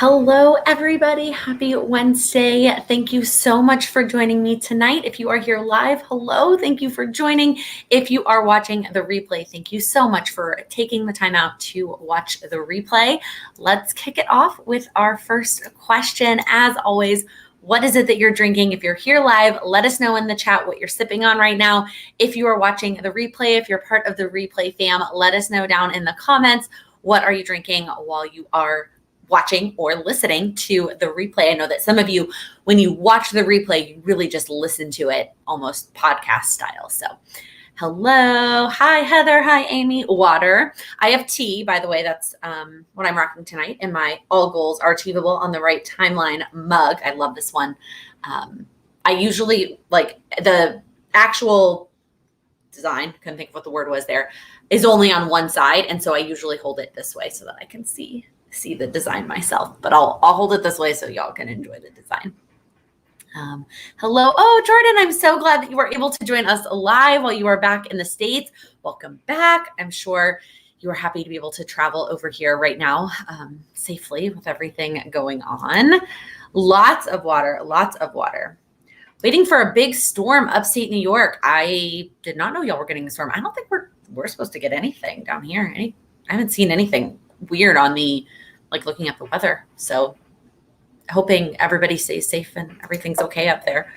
Hello, everybody. Happy Wednesday. Thank you so much for joining me tonight. If you are here live, hello. Thank you for joining. If you are watching the replay, thank you so much for taking the time out to watch the replay. Let's kick it off with our first question. As always, what is it that you're drinking? If you're here live, let us know in the chat what you're sipping on right now. If you are watching the replay, if you're part of the replay fam, let us know down in the comments, what are you drinking while you are watching or listening to the replay. I know that some of you, when you watch the replay, you really just listen to it almost podcast style. So hello. Hi, Heather. Hi, Amy. Water. I have tea, by the way. That's what I'm rocking tonight. And my all goals are achievable on the right timeline mug. I love this one. I usually like the actual design, couldn't think of what the word was there, is only on one side. And so I usually hold it this way so that I can see the design myself, but I'll hold it this way so y'all can enjoy the design. Hello. Oh, Jordan, I'm so glad that you were able to join us live while you are back in the States. Welcome back. I'm sure you are happy to be able to travel over here right now safely with everything going on. Lots of water, lots of water. Waiting for a big storm upstate New York. I did not know y'all were getting a storm. I don't think we're supposed to get anything down here. I haven't seen anything weird on the looking at the weather. So hoping everybody stays safe and everything's okay up there.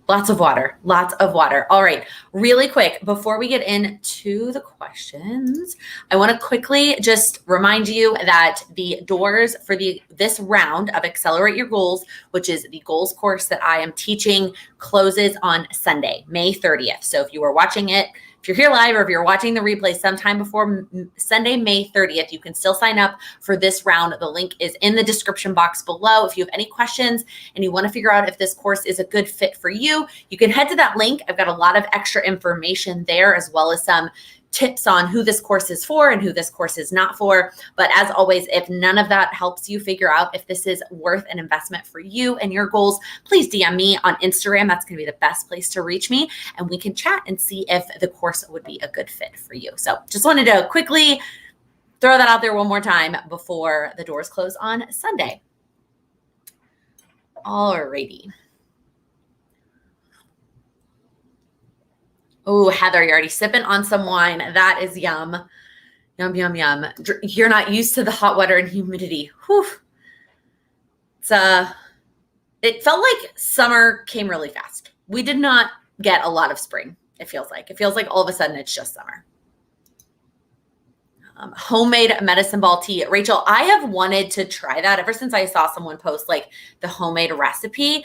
Lots of water, lots of water. All right, really quick, before we get into the questions, I want to quickly just remind you that the doors for this round of Accelerate Your Goals, which is the goals course that I am teaching, closes on Sunday, May 30th. So if you are watching it, if you're here live or if you're watching the replay sometime before Sunday, May 30th, you can still sign up for this round. The link is in the description box below. If you have any questions and you want to figure out if this course is a good fit for you, you can head to that link. I've got a lot of extra information there, as well as some tips on who this course is for and who this course is not for. But as always, if none of that helps you figure out if this is worth an investment for you and your goals, please DM me on Instagram. That's going to be the best place to reach me, and we can chat and see if the course would be a good fit for you. So just wanted to quickly throw that out there one more time before the doors close on Sunday. Alrighty. Oh, Heather, you're already sipping on some wine. That is yum. Yum, yum, yum. You're not used to the hot water and humidity. Whew. It felt like summer came really fast. We did not get a lot of spring, it feels like. It feels like all of a sudden it's just summer. Homemade medicine ball tea. Rachel, I have wanted to try that ever since I saw someone post the homemade recipe.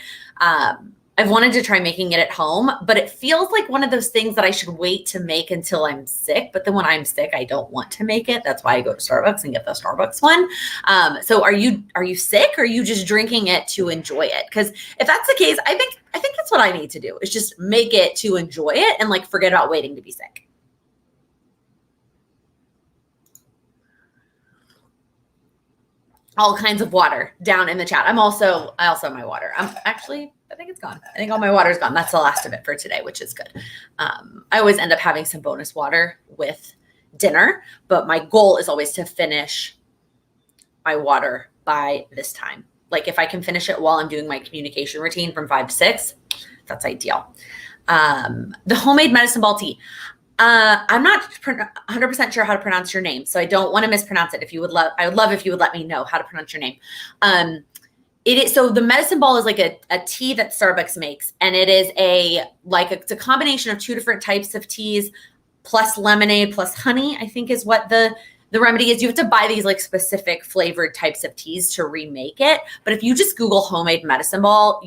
I've wanted to try making it at home, but it feels like one of those things that I should wait to make until I'm sick. But then when I'm sick, I don't want to make it. That's why I go to Starbucks and get the Starbucks one. So are you sick, or are you just drinking it to enjoy it? Because if that's the case, I think that's what I need to do, is just make it to enjoy it and forget about waiting to be sick. All kinds of water down in the chat. I also have my water. I think it's gone. I think all my water is gone. That's the last of it for today, which is good. I always end up having some bonus water with dinner, but my goal is always to finish my water by this time. If I can finish it while I'm doing my communication routine from 5 to 6, that's ideal. The homemade medicine ball tea. I'm not 100% sure how to pronounce your name, so I don't want to mispronounce it. I would love if you would let me know how to pronounce your name. So the medicine ball is a tea that Starbucks makes, and it is it's a combination of 2 different types of teas plus lemonade plus honey, I think is what the remedy is. You have to buy these specific flavored types of teas to remake it. But if you just Google homemade medicine ball,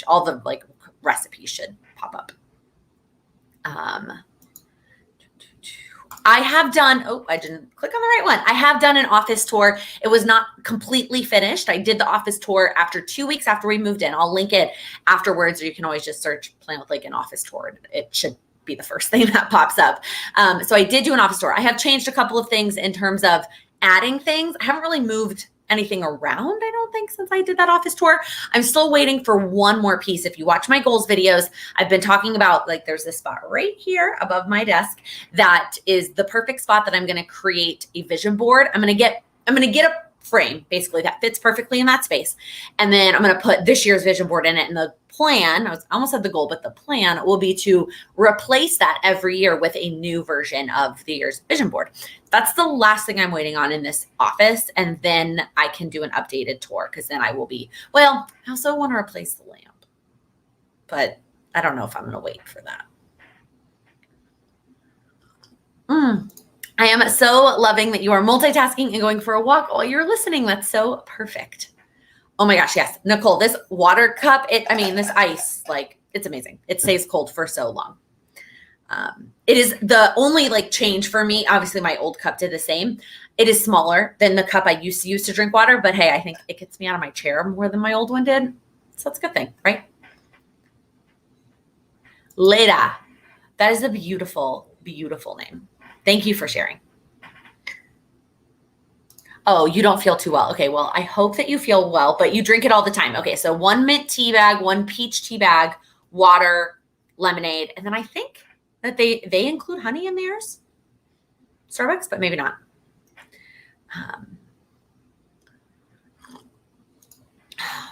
all the recipes should pop up. I have done, I didn't click on the right one. I have done an office tour. It was not completely finished. I did the office tour after 2 weeks after we moved in. I'll link it afterwards, or you can always just search Plan with an office tour. It should be the first thing that pops up. So I did do an office tour. I have changed a couple of things in terms of adding things. I haven't really moved anything around, I don't think, since I did that office tour. I'm still waiting for one more piece. If you watch my goals videos, I've been talking about there's this spot right here above my desk that is the perfect spot that I'm going to create a vision board. I'm going to get a frame, basically, that fits perfectly in that space. And then I'm going to put this year's vision board in it. And the plan, I almost had the goal, but the plan will be to replace that every year with a new version of the year's vision board. That's the last thing I'm waiting on in this office. And then I can do an updated tour, because then I will be, well, I also want to replace the lamp, but I don't know if I'm going to wait for that. I am so loving that you are multitasking and going for a walk while you're listening. That's so perfect. Oh my gosh, yes. Nicole, this water cup, this ice, like, it's amazing. It stays cold for so long. It is the only like change for me. Obviously, my old cup did the same. It is smaller than the cup I used to use to drink water, but hey, I think it gets me out of my chair more than my old one did. So that's a good thing, right? Leira. That is a beautiful, beautiful name. Thank you for sharing. Oh, you don't feel too well. Okay, well, I hope that you feel well, but you drink it all the time. Okay, so 1 mint tea bag, 1 peach tea bag, water, lemonade, and then I think that they include honey in theirs. Starbucks, but maybe not.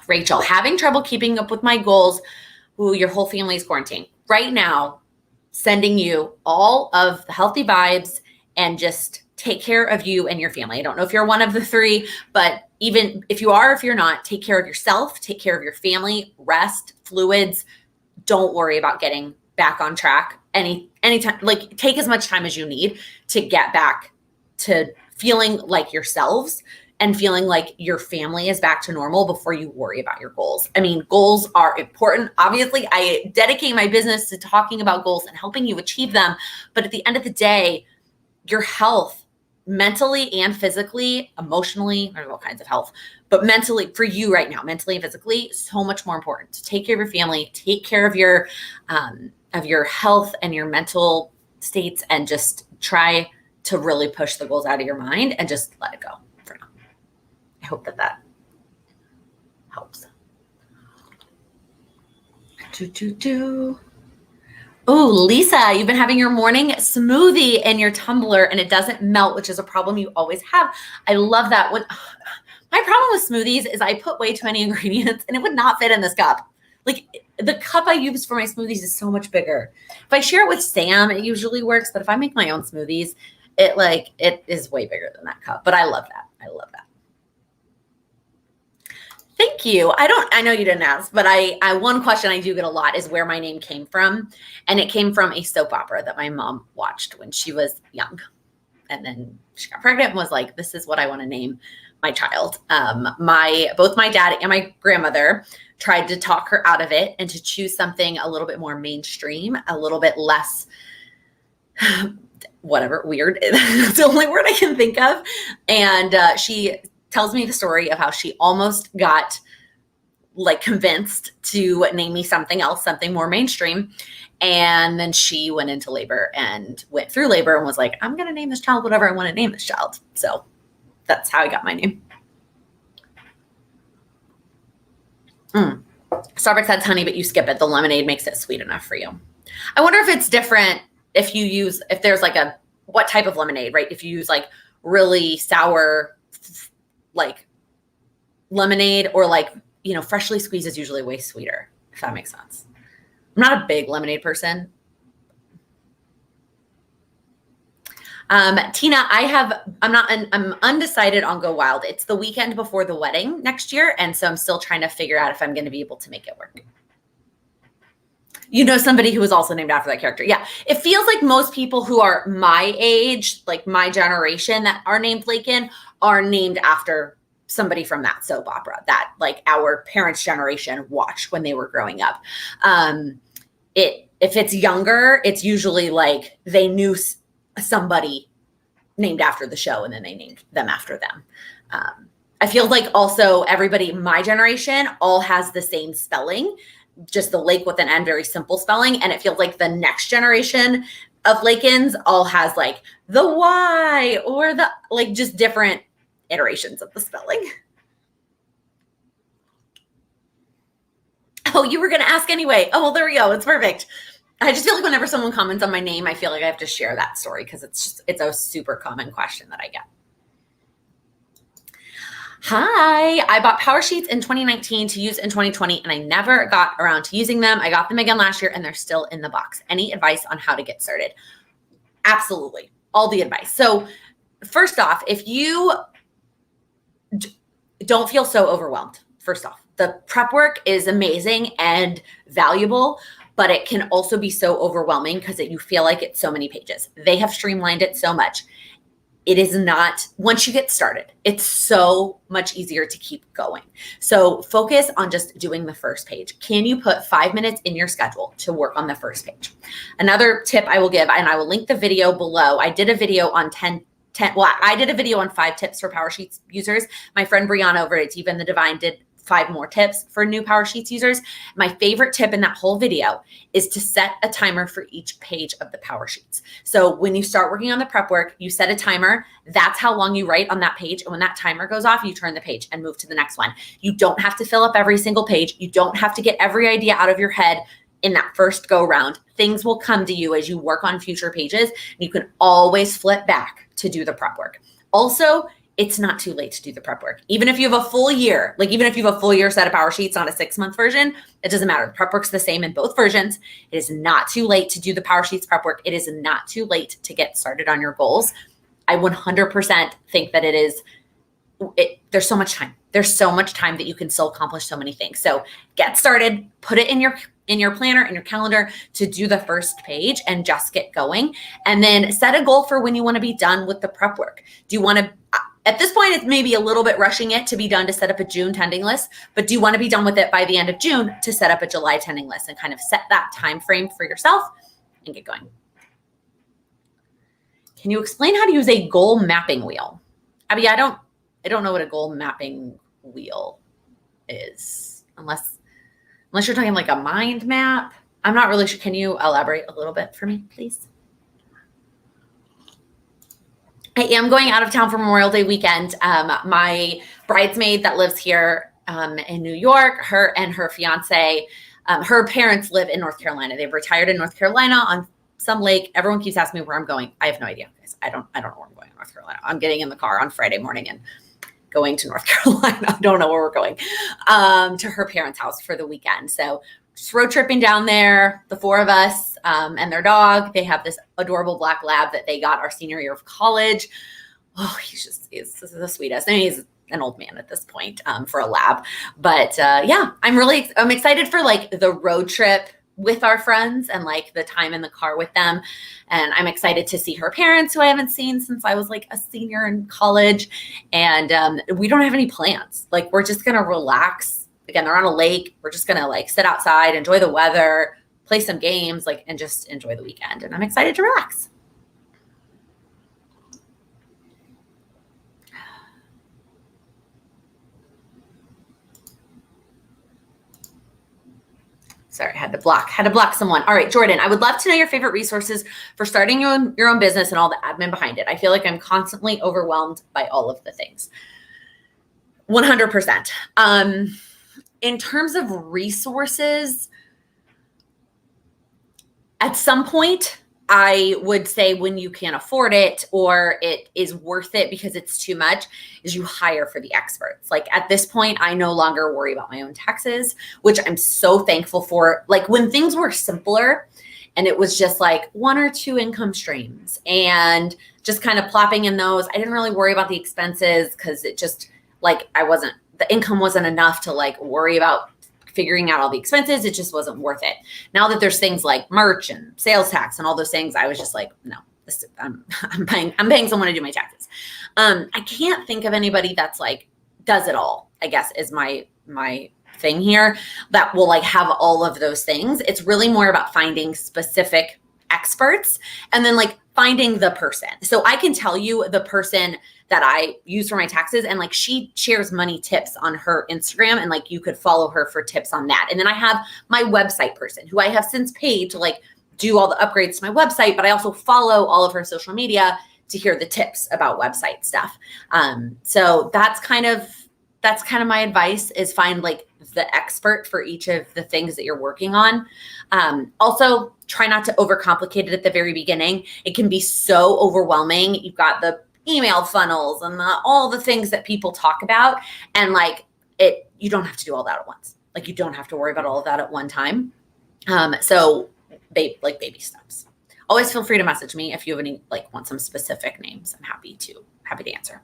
Rachel, having trouble keeping up with my goals. Ooh, your whole family is quarantined. Right now, sending you all of the healthy vibes and just take care of you and your family. I don't know if you're one of the three, but even if you are, if you're not, take care of yourself, take care of your family, rest, fluids. Don't worry about getting back on track anytime. Like, take as much time as you need to get back to feeling like yourselves and feeling like your family is back to normal before you worry about your goals. I mean, goals are important. Obviously, I dedicate my business to talking about goals and helping you achieve them. But at the end of the day, your health, mentally and physically, emotionally, there's all kinds of health, but mentally, for you right now, mentally and physically, so much more important to take care of your family, take care of your health and your mental states, and just try to really push the goals out of your mind and just let it go for now. I hope that helps. Oh, Lisa, you've been having your morning smoothie in your tumbler and it doesn't melt, which is a problem you always have. I love that. My problem with smoothies is I put way too many ingredients and it would not fit in this cup. Like, the cup I use for my smoothies is so much bigger. If I share it with Sam, it usually works. But if I make my own smoothies, it is way bigger than that cup. But I love that. I love that. Thank you. I know you didn't ask, but one question I do get a lot is where my name came from. And it came from a soap opera that my mom watched when she was young. And then she got pregnant and was like, this is what I want to name my child. Both my dad and my grandmother tried to talk her out of it and to choose something a little bit more mainstream, a little bit less whatever, weird. That's the only word I can think of. And she tells me the story of how she almost got like convinced to name me something else, something more mainstream. And then she went into labor and went through labor and was like, I'm going to name this child whatever I want to name this child. So that's how I got my name. Starbucks adds honey, but you skip it. The lemonade makes it sweet enough for you. I wonder if it's different if there's like what type of lemonade, right? If you use like really sour, like lemonade, or like, freshly squeezed is usually way sweeter, if that makes sense. I'm not a big lemonade person. Tina, I'm undecided on Go Wild. It's the weekend before the wedding next year. And so I'm still trying to figure out if I'm going to be able to make it work. You know somebody who was also named after that character. Yeah. It feels like most people who are my age, like my generation, that are named Laken are named after somebody from that soap opera that like our parents' generation watched when they were growing up. If it's younger, it's usually like they knew somebody named after the show and then they named them after them. I feel like also everybody in my generation all has the same spelling, just the Lake with an N, very simple spelling. And it feels like the next generation of Lakens all has like the Y or the like just different iterations of the spelling. Oh, you were going to ask anyway. Oh, well, there we go. It's perfect. I just feel like whenever someone comments on my name, I feel like I have to share that story because it's a super common question that I get. Hi, I bought power sheets in 2019 to use in 2020 and I never got around to using them. I got them again last year and they're still in the box. Any advice on how to get started? Absolutely. All the advice. So first off, if you don't feel so overwhelmed, first off, the prep work is amazing and valuable, but it can also be so overwhelming because you feel like it's so many pages. They have streamlined it so much. It is not, once you get started, it's so much easier to keep going. So focus on just doing the first page. Can you put 5 minutes in your schedule to work on the first page? Another tip I will give, and I will link the video below. I did a video on I did a video on 5 tips for Power Sheets users. My friend Brianna over at Even the Divine did 5 more tips for new Power Sheets users. My favorite tip in that whole video is to set a timer for each page of the Power Sheets. So when you start working on the prep work, you set a timer. That's how long you write on that page. And when that timer goes off, you turn the page and move to the next one. You don't have to fill up every single page. You don't have to get every idea out of your head in that first go round. Things will come to you as you work on future pages. And you can always flip back to do the prep work. Also, it's not too late to do the prep work. Even if you have a full year, even if you have a full year set of Power Sheets, not a 6-month version, it doesn't matter. The prep work's the same in both versions. It is not too late to do the Power Sheets prep work. It is not too late to get started on your goals. I 100% think that there's so much time. There's so much time that you can still accomplish so many things. So get started, put it in your planner, in your calendar to do the first page and just get going. And then set a goal for when you want to be done with the prep work. Do you want to, at this point, it's maybe a little bit rushing it to be done to set up a June tending list, but do you want to be done with it by the end of June to set up a July tending list and kind of set that time frame for yourself and get going? Can you explain how to use a goal mapping wheel? Abby, I don't know what a goal mapping wheel is, unless you're talking like a mind map. I'm not really sure. Can you elaborate a little bit for me, please? I am going out of town for Memorial Day weekend. My bridesmaid that lives here in New York, her and her fiance, her parents live in North Carolina. They've retired in North Carolina on some lake. Everyone keeps asking me where I'm going. I have no idea, guys. I don't know where I'm going in North Carolina. I'm getting in the car on Friday morning and going to North Carolina. I don't know where we're going, to her parents' house for the weekend. So just road tripping down there, the 4 of us and their dog. They have this adorable black lab that they got our senior year of college. Oh, he's the sweetest. I mean, he's an old man at this point for a lab. But yeah, I'm excited for the road trip with our friends and the time in the car with them. And I'm excited to see her parents, who I haven't seen since I was a senior in college. And we don't have any plans. We're just going to relax. Again, they're on a lake. We're just going to sit outside, enjoy the weather, play some games, and just enjoy the weekend. And I'm excited to relax. Sorry, had to block someone. All right, Jordan, I would love to know your favorite resources for starting your own business and all the admin behind it. I feel like I'm constantly overwhelmed by all of the things. 100%. In terms of resources, at some point, I would say when you can't afford it or it is worth it because it's too much, is you hire for the experts. At this point, I no longer worry about my own taxes, which I'm so thankful for. When things were simpler and it was just 1 or 2 income streams and just kind of plopping in those, I didn't really worry about the expenses because it just the income wasn't enough to worry about figuring out all the expenses. It just wasn't worth it. Now that there's things like merch and sales tax and all those things, I was just no, I'm paying someone to do my taxes. I can't think of anybody that's does it all, I guess, is my thing here, that will have all of those things. It's really more about finding specific experts and then finding the person. So I can tell you the person that I use for my taxes, and she shares money tips on her Instagram, and you could follow her for tips on that. And then I have my website person who I have since paid to do all the upgrades to my website, but I also follow all of her social media to hear the tips about website stuff. So that's kind of my advice, is find the expert for each of the things that you're working on. Also, try not to overcomplicate it at the very beginning. It can be so overwhelming. You've got the email funnels and all the things that people talk about. And like you don't have to do all that at once. Like you don't have to worry about all of that at one time. So baby steps. Always feel free to message me if you have any, like want some specific names. I'm happy to answer.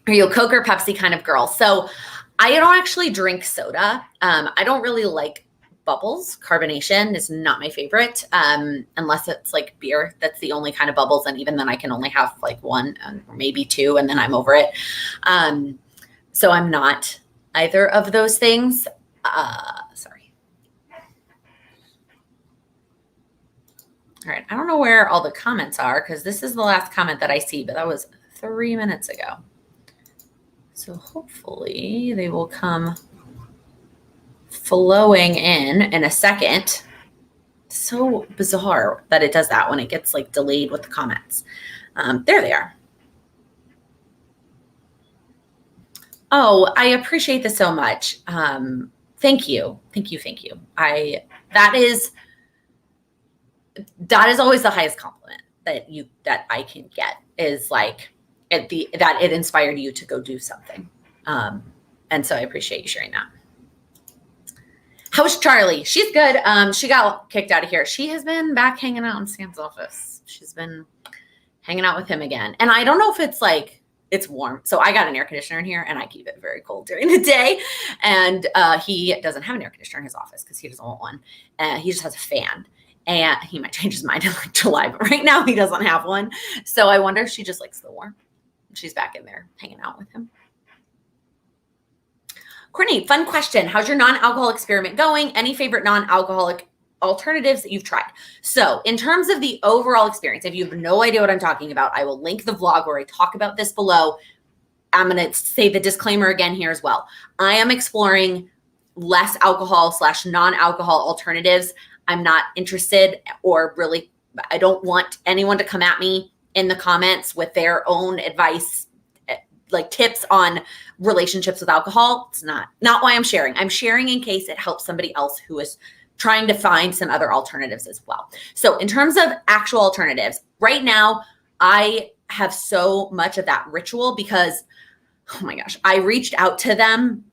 Are you a Coke or Pepsi kind of girl? So I don't actually drink soda. I don't really like bubbles. Carbonation is not my favorite, unless it's like beer. That's the only kind of bubbles. And even then I can only have like one or maybe two, and then I'm over it. So I'm not either of those things. Sorry. All right. I don't know where all the comments are because this is the last comment that I see, but that was 3 minutes ago. So hopefully they will come flowing in a second. So bizarre that it does that when it gets like delayed with the comments. There they are. Oh, I appreciate this so much. Thank you. Thank you. Thank you. That is always the highest compliment that I can get, is like that it inspired you to go do something. And so I appreciate you sharing that. How's Charlie? She's good. She got kicked out of here. She has been back hanging out in Sam's office. She's been hanging out with him again. And I don't know if it's like, it's warm. So I got an air conditioner in here and I keep it very cold during the day. And he doesn't have an air conditioner in his office because he doesn't want one. He just has a fan. And he might change his mind in like July, but right now he doesn't have one. So I wonder if she just likes the warm. She's back in there hanging out with him. Courtney, fun question. How's your non-alcohol experiment going? Any favorite non-alcoholic alternatives that you've tried? So in terms of the overall experience, if you have no idea what I'm talking about, I will link the vlog where I talk about this below. I'm going to say the disclaimer again here as well. I am exploring less alcohol / non-alcohol alternatives. I'm not interested, or really, I don't want anyone to come at me in the comments with their own advice, like tips on relationships with alcohol. It's not why I'm sharing. I'm sharing in case it helps somebody else who is trying to find some other alternatives as well. So in terms of actual alternatives, right now, I have so much of that ritual because, oh my gosh, I reached out to them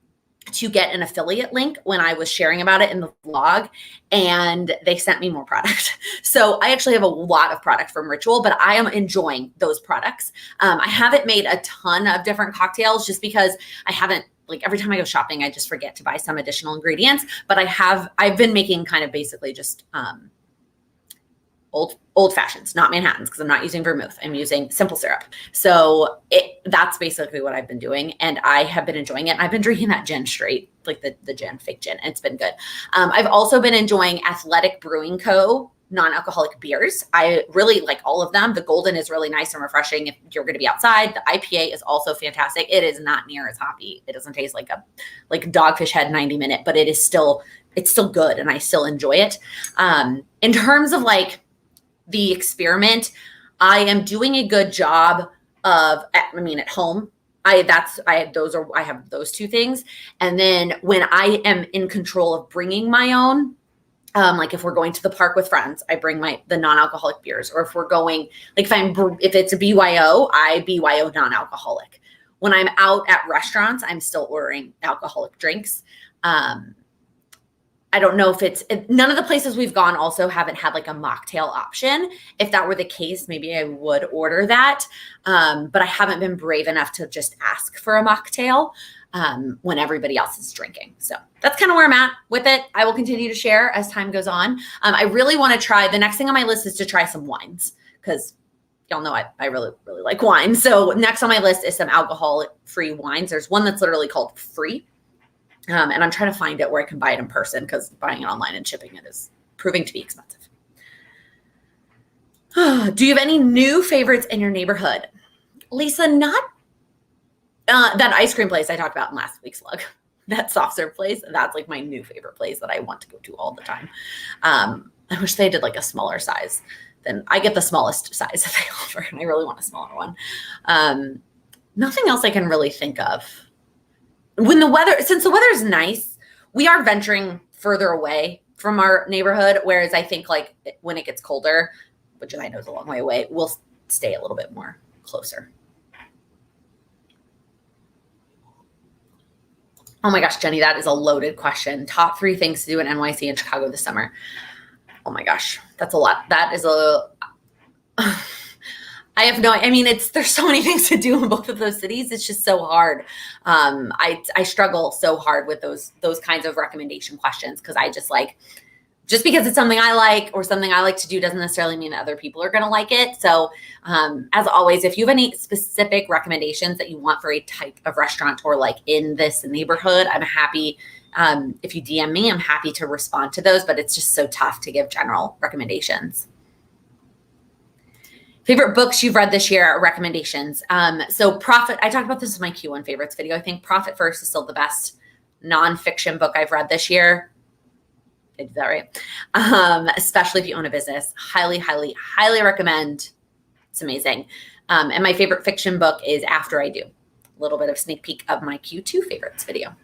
to get an affiliate link when I was sharing about it in the vlog, and they sent me more product. So I actually have a lot of product from Ritual, but I am enjoying those products. I haven't made a ton of different cocktails just because I haven't, like every time I go shopping, I just forget to buy some additional ingredients, but I've been making kind of basically just, old fashions, not Manhattans, because I'm not using vermouth. I'm using simple syrup. So that's basically what I've been doing, and I have been enjoying it. I've been drinking that gin straight, like the gin, fake gin, and it's been good. I've also been enjoying Athletic Brewing Co. non-alcoholic beers. I really like all of them. The Golden is really nice and refreshing if you're going to be outside. The IPA is also fantastic. It is not near as hoppy. It doesn't taste like Dogfish Head 90-minute, but it's still good, and I still enjoy it. In terms of like the experiment, I am doing a good job of, at home. I have those two things. And then when I am in control of bringing my own, like if we're going to the park with friends, I bring the non-alcoholic beers, or if we're going, like if it's a BYO, I BYO non-alcoholic. When I'm out at restaurants, I'm still ordering alcoholic drinks. I don't know if none of the places we've gone also haven't had like a mocktail option. If that were the case, maybe I would order that. But I haven't been brave enough to just ask for a mocktail when everybody else is drinking. So that's kind of where I'm at with it. I will continue to share as time goes on. I really want to try, the next thing on my list is to try some wines, because y'all know I really, really like wine. So next on my list is some alcohol-free wines. There's one that's literally called Free. And I'm trying to find it where I can buy it in person, because buying it online and shipping it is proving to be expensive. Do you have any new favorites in your neighborhood? Lisa, not that ice cream place I talked about in last week's vlog. That soft serve place, that's like my new favorite place that I want to go to all the time. I wish they did like a smaller size. Then I get the smallest size that they offer, and I really want a smaller one. Nothing else I can really think of. Since the weather is nice, we are venturing further away from our neighborhood. Whereas I think like when it gets colder, which I know is a long way away, will stay a little bit more closer. Oh my gosh, Jenny, that is a loaded question. Top 3 things to do in NYC and Chicago this summer. Oh my gosh, that's a lot. That is I have no, I mean, there's so many things to do in both of those cities. It's just so hard. I struggle so hard with those kinds of recommendation questions, because I just because it's something I like or something I like to do doesn't necessarily mean that other people are going to like it. So as always, if you have any specific recommendations that you want for a type of restaurant or like in this neighborhood, I'm happy. If you DM me, I'm happy to respond to those, but it's just so tough to give general recommendations. Favorite books you've read this year, recommendations. So Profit, I talked about this in my Q1 favorites video. I think Profit First is still the best nonfiction book I've read this year. I did that right. Especially if you own a business. Highly, highly, highly recommend. It's amazing. And my favorite fiction book is After I Do. A little bit of sneak peek of my Q2 favorites video.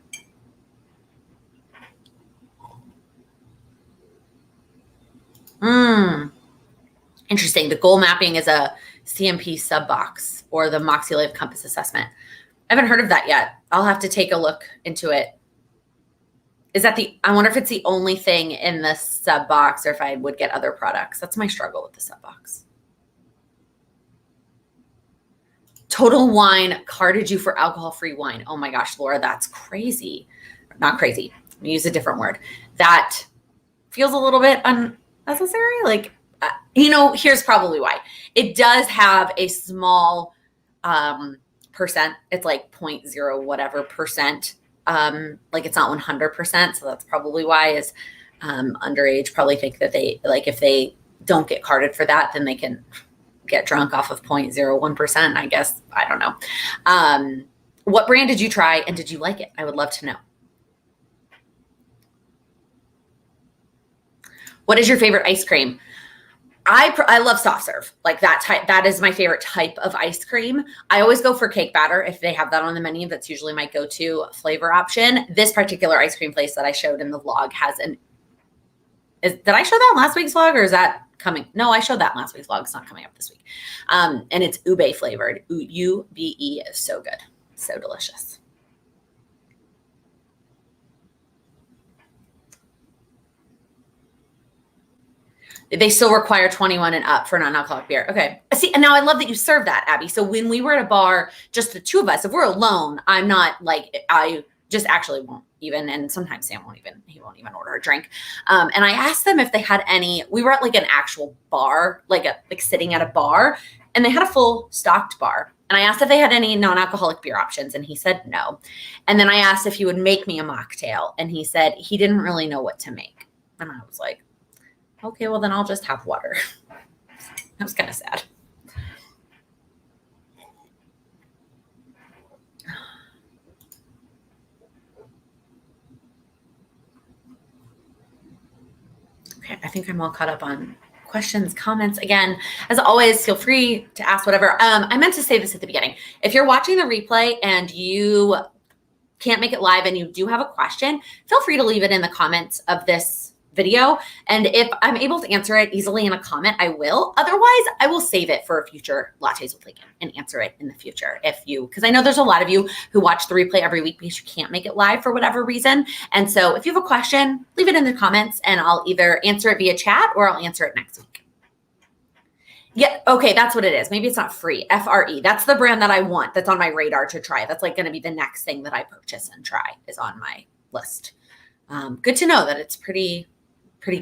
Interesting. The goal mapping is a CMP sub box, or the Moxie Life Compass assessment. I haven't heard of that yet. I'll have to take a look into it. Is that I wonder if it's the only thing in the sub box, or if I would get other products. That's my struggle with the sub box. Total Wine carded you for alcohol-free wine. Oh my gosh, Laura, that's crazy. Not crazy. I'm gonna use a different word. That feels a little bit unnecessary. Like, here's probably why. It does have a small percent. It's like 0.0 whatever percent. Like it's not 100%. So that's probably why is underage probably think that they, like, if they don't get carded for that, then they can get drunk off of 0.01%. I guess. I don't know. What brand did you try and did you like it? I would love to know. What is your favorite ice cream? I love soft serve, like that type. That is my favorite type of ice cream. I always go for cake batter if they have that on the menu. That's usually my go-to flavor option. This particular ice cream place that I showed in the vlog has did I show that in last week's vlog, or is that coming? No, I showed that in last week's vlog. It's not coming up this week. And it's ube flavored. UBE is so good, so delicious. They still require 21 and up for non-alcoholic beer. Okay. See, and now I love that you serve that, Abby. So when we were at a bar, just the two of us, if we're alone, I'm not like, I just actually won't even, and sometimes Sam he won't even order a drink. And I asked them if they had any, we were at like an actual bar, like sitting at a bar, and they had a full stocked bar. And I asked if they had any non-alcoholic beer options, and he said no. And then I asked if he would make me a mocktail, and he said he didn't really know what to make. And I was like, okay, well then I'll just have water. That was kind of sad. Okay, I think I'm all caught up on questions, comments. Again, as always, feel free to ask whatever. I meant to say this at the beginning. If you're watching the replay and you can't make it live and you do have a question, feel free to leave it in the comments of this video. And if I'm able to answer it easily in a comment, I will. Otherwise, I will save it for a future Lattes with Laken and answer it in the future. Because I know there's a lot of you who watch the replay every week because you can't make it live for whatever reason. And so if you have a question, leave it in the comments and I'll either answer it via chat or I'll answer it next week. Yeah, okay, that's what it is. Maybe it's not free. FRE. That's the brand that I want. That's on my radar to try. That's like going to be the next thing that I purchase and try is on my list. Good to know that it's pretty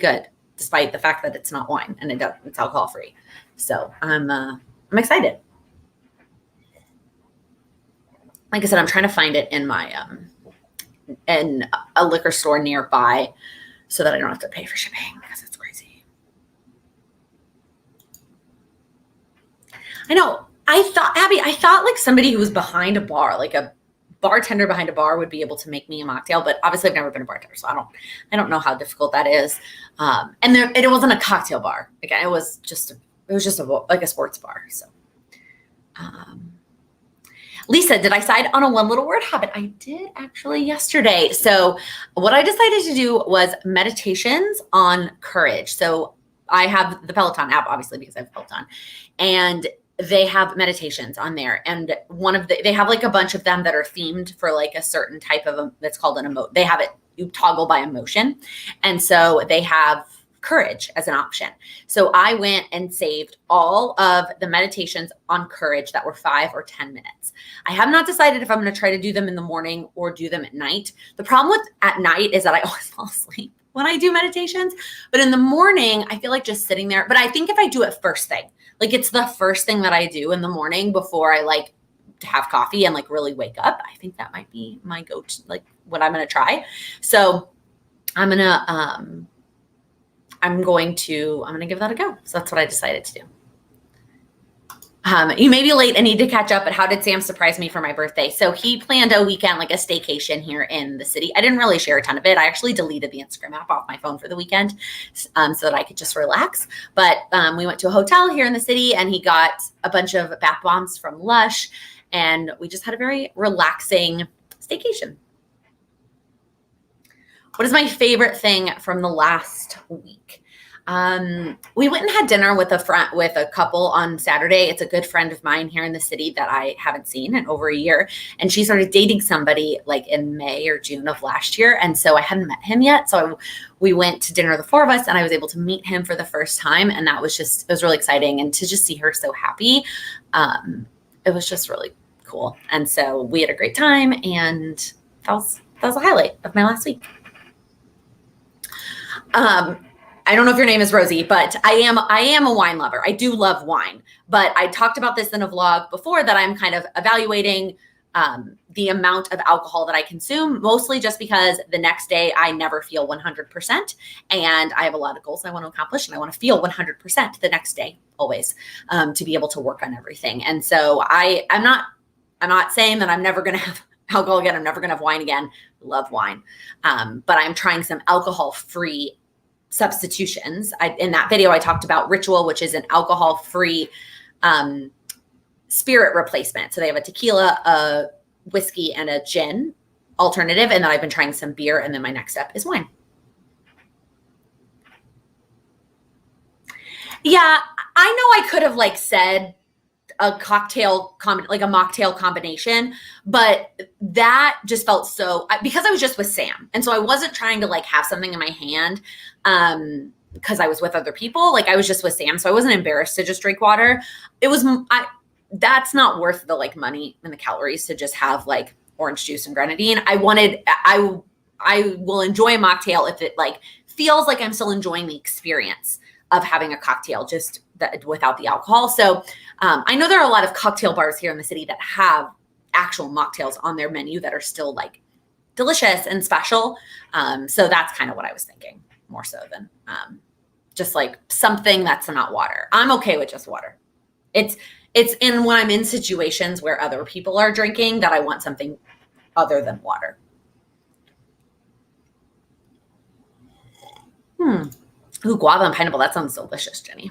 good, despite the fact that it's not wine and it's alcohol free. So I'm excited. Like I said, I'm trying to find it in my in a liquor store nearby so that I don't have to pay for shipping because it's crazy. I know. I thought like somebody who was behind a bar, like a bartender behind a bar, would be able to make me a mocktail, but obviously I've never been a bartender, so I don't know how difficult that is. And it wasn't a cocktail bar. Again, it was just like a sports bar. So, Lisa, did I decide on a one little word habit? I did actually yesterday. So what I decided to do was meditations on courage. So I have the Peloton app, obviously, because I have Peloton, and they have meditations on there. And they have like a bunch of them that are themed for like a certain type of, that's called an emote. They have it, you toggle by emotion. And so they have courage as an option. So I went and saved all of the meditations on courage that were 5 or 10 minutes. I have not decided if I'm going to try to do them in the morning or do them at night. The problem with at night is that I always fall asleep when I do meditations, but in the morning, I feel like just sitting there. But I think if I do it first thing, like it's the first thing that I do in the morning before I like to have coffee and like really wake up, I think that might be my go-to, like what I'm going to try. So I'm going to give that a go. So that's what I decided to do. You may be late and need to catch up, but how did Sam surprise me for my birthday? So he planned a weekend, like a staycation here in the city. I didn't really share a ton of it. I actually deleted the Instagram app off my phone for the weekend so that I could just relax. But we went to a hotel here in the city and he got a bunch of bath bombs from Lush and we just had a very relaxing staycation. What is my favorite thing from the last week? We went and had dinner with a couple on Saturday. It's a good friend of mine here in the city that I haven't seen in over a year. And she started dating somebody like in May or June of last year. And so I hadn't met him yet. So we went to dinner, the four of us, and I was able to meet him for the first time. And it was really exciting. And to just see her so happy, it was just really cool. And so we had a great time, and that was a highlight of my last week. I don't know if your name is Rosie, but I am a wine lover. I do love wine, but I talked about this in a vlog before that I'm kind of evaluating the amount of alcohol that I consume, mostly just because the next day I never feel 100%. And I have a lot of goals I want to accomplish, and I want to feel 100% the next day, always, to be able to work on everything. And so I'm not saying that I'm never going to have alcohol again. I'm never going to have wine again. Love wine. But I'm trying some alcohol-free substitutions. In that video, I talked about Ritual, which is an alcohol-free spirit replacement. So they have a tequila, a whiskey, and a gin alternative. And then I've been trying some beer. And then my next step is wine. Yeah, I know I could have like said a mocktail combination, but that just felt because I was just with Sam. And so I wasn't trying to like have something in my hand because I was with other people. Like I was just with Sam. So I wasn't embarrassed to just drink water. That's not worth the like money and the calories to just have like orange juice and grenadine. I will enjoy a mocktail if it like feels like I'm still enjoying the experience of having a cocktail just without the alcohol. So I know there are a lot of cocktail bars here in the city that have actual mocktails on their menu that are still like delicious and special. So that's kind of what I was thinking more so than just like something that's not water. I'm okay with just water. It's when I'm in situations where other people are drinking that I want something other than water. Ooh, guava and pineapple. That sounds delicious, Jenny.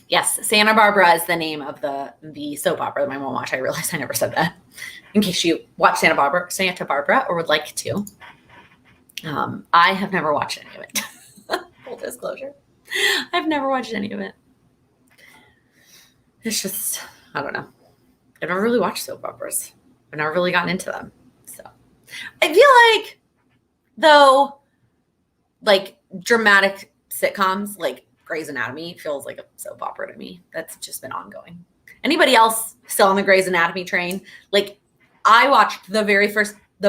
Yes, Santa Barbara is the name of the soap opera that my mom watched. I realized I never said that. In case you watch Santa Barbara, or would like to. I have never watched any of it. Full disclosure. I've never watched any of it. It's just, I don't know. I've never really watched soap operas. I've never really gotten into them. So I feel like, though, like dramatic sitcoms, like Grey's Anatomy feels like a soap opera to me. That's just been ongoing. Anybody else still on the Grey's Anatomy train? Like I watched the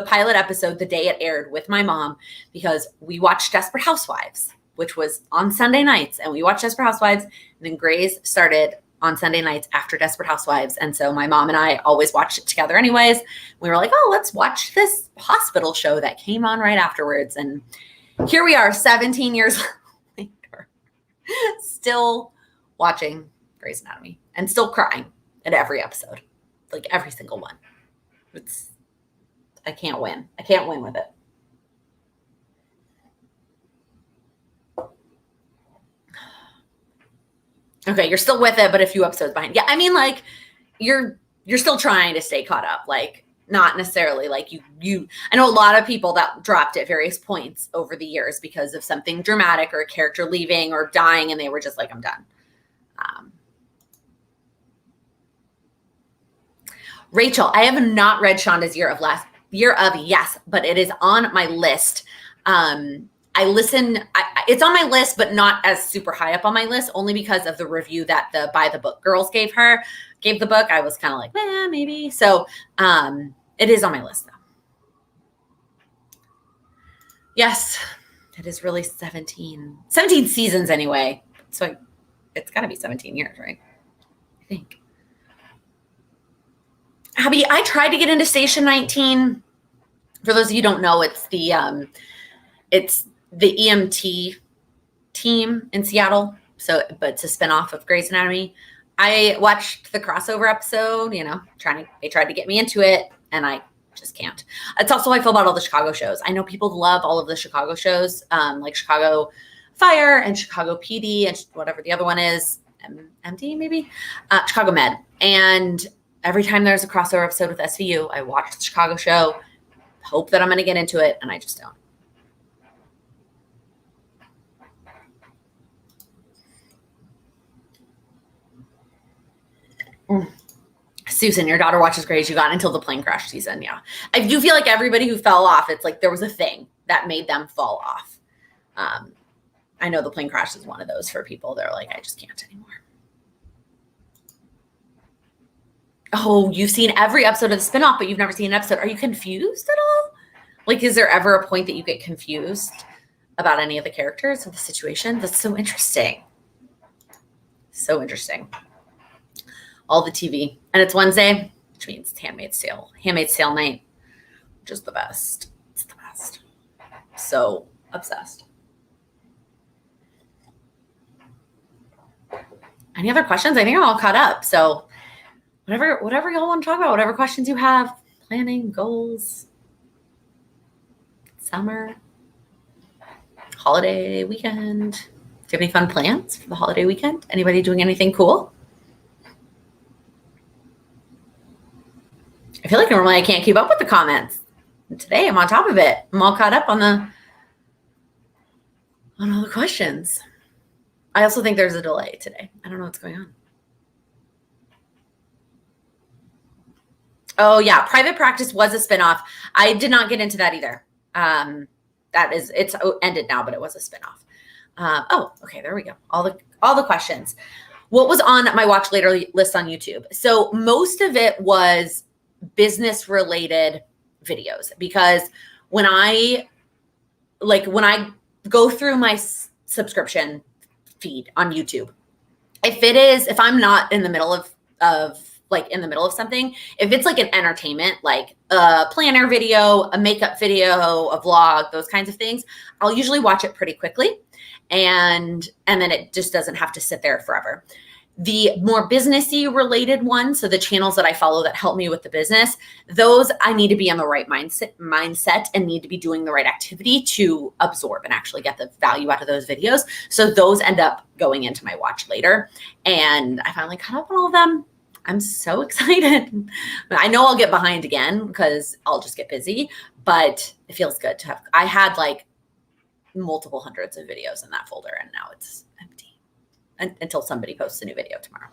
pilot episode the day it aired with my mom because we watched Desperate Housewives, which was on Sunday nights. And we watched Desperate Housewives, and then Grey's started on Sunday nights after Desperate Housewives. And so my mom and I always watched it together anyways. We were like, oh, let's watch this hospital show that came on right afterwards. And here we are 17 years later, still watching Grey's Anatomy and still crying at every episode, like every single one. I can't win. I can't win with it. Okay, you're still with it, but a few episodes behind. Yeah, I mean, like, you're still trying to stay caught up. Like, not necessarily like I know a lot of people that dropped at various points over the years because of something dramatic or a character leaving or dying, and they were just like, I'm done. Rachel, I have not read Shonda's Year of Yes, but it is on my list. It's on my list, but not as super high up on my list, only because of the review that the By the Book girls gave the book. I was kind of like, maybe. So it is on my list though. Yes, it is really 17 seasons anyway. So it's gotta be 17 years, right? I think. Abby, I tried to get into Station 19. For those of you who don't know, it's the EMT team in Seattle. But it's a spinoff of Grey's Anatomy. I watched the crossover episode, they tried to get me into it, and I just can't. It's also how I feel about all the Chicago shows. I know people love all of the Chicago shows, like Chicago Fire and Chicago PD and whatever the other one is, MD maybe, Chicago Med. And every time there's a crossover episode with SVU, I watch the Chicago show, hope that I'm going to get into it, and I just don't. Susan, your daughter watches Grey's. You got until the plane crash season. Yeah. I do feel like everybody who fell off, it's like there was a thing that made them fall off. I know the plane crash is one of those for people. They're like, I just can't anymore. Oh, you've seen every episode of the spinoff, but you've never seen an episode. Are you confused at all? Like, is there ever a point that you get confused about any of the characters or the situation? That's so interesting. So interesting. All the TV. And it's Wednesday, which means it's Handmaid's Tale night, which is the best. It's the best. So obsessed. Any other questions? I think I'm all caught up. So whatever y'all want to talk about, whatever questions you have, planning, goals, summer, holiday weekend. Do you have any fun plans for the holiday weekend? Anybody doing anything cool? I feel like normally I can't keep up with the comments. And today I'm on top of it. I'm all caught up on all the questions. I also think there's a delay today. I don't know what's going on. Oh yeah, Private Practice was a spinoff. I did not get into that either. It's ended now, but it was a spinoff. Okay, there we go. All the questions. What was on my watch later list on YouTube? So most of it was business related videos, because when I go through my subscription feed on YouTube, if I'm not in the middle of something, if it's like an entertainment, like a planner video, a makeup video, a vlog, those kinds of things, I'll usually watch it pretty quickly. And then it just doesn't have to sit there forever. The more businessy related ones, so the channels that I follow that help me with the business, those I need to be in the right mindset and need to be doing the right activity to absorb and actually get the value out of those videos. So those end up going into my watch later. And I finally caught up on all of them. I'm so excited. I know I'll get behind again because I'll just get busy, but it feels good to have. I had like multiple hundreds of videos in that folder, and now it's empty until somebody posts a new video tomorrow.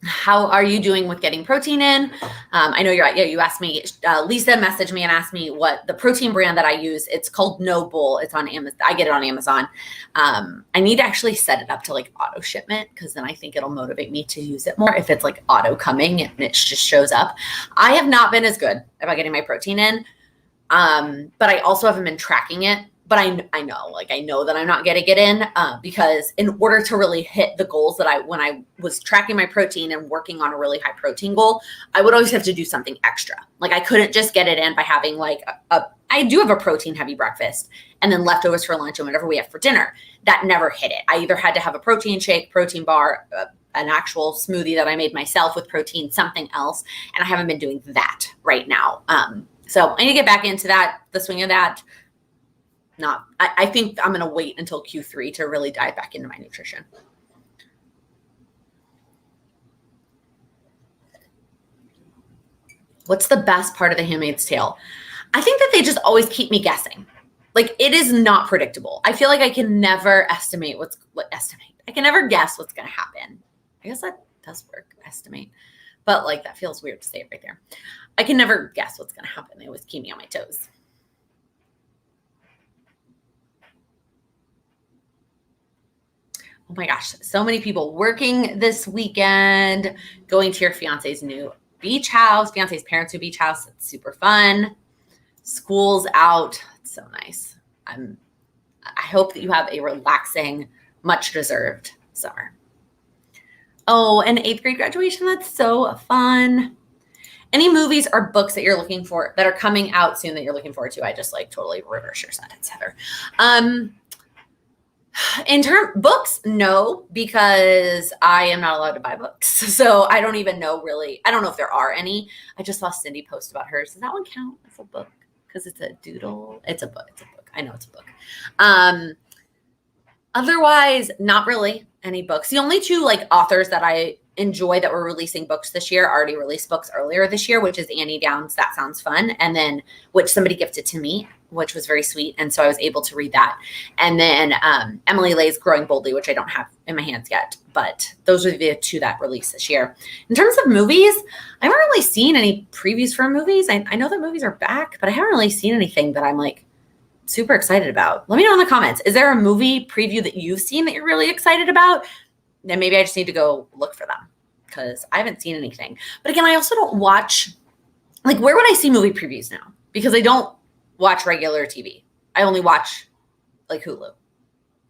How are you doing with getting protein in? I know you asked me, Lisa messaged me and asked me what the protein brand that I use. It's called Noble. It's on Amazon. I get it on Amazon. I need to actually set it up to like auto shipment, because then I think it'll motivate me to use it more if it's like auto coming and it just shows up. I have not been as good about getting my protein in, but I also haven't been tracking it. But I know that I'm not going to get in because in order to really hit the goals that when I was tracking my protein and working on a really high protein goal, I would always have to do something extra. Like I couldn't just get it in by having like I do have a protein heavy breakfast and then leftovers for lunch and whatever we have for dinner. That never hit it. I either had to have a protein shake, protein bar, an actual smoothie that I made myself with protein, something else. And I haven't been doing that right now. So I need to get back into the swing of that. I think I'm going to wait until Q3 to really dive back into my nutrition. What's the best part of The Handmaid's Tale? I think that they just always keep me guessing. Like, it is not predictable. I feel like I can never I can never guess what's going to happen. I guess that does work, estimate. But like, that feels weird to say it right there. I can never guess what's going to happen. They always keep me on my toes. Oh my gosh, so many people working this weekend, going to your fiance's new beach house, fiance's parents' new beach house. It's super fun. School's out. It's so nice. I hope that you have a relaxing, much deserved summer. Oh, an 8th grade graduation. That's so fun. Any movies or books that you're looking for that are coming out soon that you're looking forward to? I just like totally reverse your sentence, Heather. In books, no, because I am not allowed to buy books. So I don't even know really. I don't know if there are any. I just saw Cindy post about hers. Does that one count as a book? Because it's a doodle. It's a book. It's a book. I know it's a book. Otherwise, not really any books. The only two like authors that I enjoy that were releasing books this year already released books earlier this year, which is Annie Downs' That Sounds Fun, and then which somebody gifted to me, which was very sweet. And so I was able to read that. And then Emily Lay's Growing Boldly, which I don't have in my hands yet, but those are the two that released this year. In terms of movies, I haven't really seen any previews for movies. I know that movies are back, but I haven't really seen anything that I'm like super excited about. Let me know in the comments. Is there a movie preview that you've seen that you're really excited about? Then maybe I just need to go look for them because I haven't seen anything. But again, I also don't watch, like, where would I see movie previews now? Because I don't watch regular TV. I only watch like Hulu